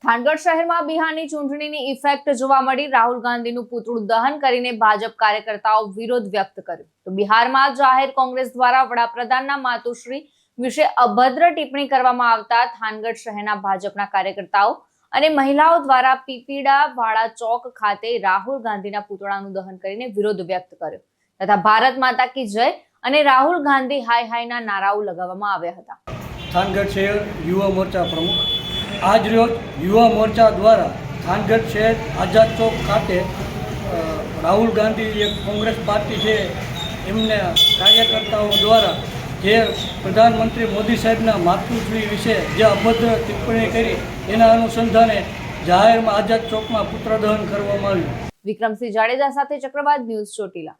થાનગઢ શહેરમાં બિહારની ચૂંટણીની ઇફેક્ટ જોવા મળી। રાહુલ ગાંધીનું પૂતળું દહન કરીને ભાજપ કાર્યકર્તાઓ વિરોધ વ્યક્ત કર્યો। તો બિહારમાં જાહેર કોંગ્રેસ દ્વારા વડાપ્રધાનના માતુશ્રી વિશે અભદ્ર ટિપ્પણી કરવામાં આવતા થાનગઢ શહેરના ભાજપના કાર્યકર્તાઓ અને મહિલાઓ દ્વારા પીપીડાવાડા ચોક ખાતે રાહુલ ગાંધીના પૂતળાનું દહન કરીને વિરોધ વ્યક્ત કર્યો તથા ભારત માતા કી જય અને રાહુલ ગાંધી હાય હાયના નારાઓ લગાવવામાં આવ્યા હતા। થાનગઢ શહેર યુવા મોરચા પ્રમુખ આજ રોજ યુવા મોરચા દ્વારા થાનગઢ શહેર આઝાદ ચોક ખાતે રાહુલ ગાંધી જે કોંગ્રેસ પાર્ટી છે એમના કાર્યકર્તાઓ દ્વારા જે પ્રધાનમંત્રી મોદી સાહેબના માતૃશ્રી વિશે જે અભદ્ર ટિપ્પણી કરી એના અનુસંધાને જાહેરમાં આઝાદ ચોકમાં પુત્રદહન કરવામાં આવ્યું। વિક્રમસિંહ જાડેજા સાથે ચક્રવાત ન્યૂઝ ચોટીલા।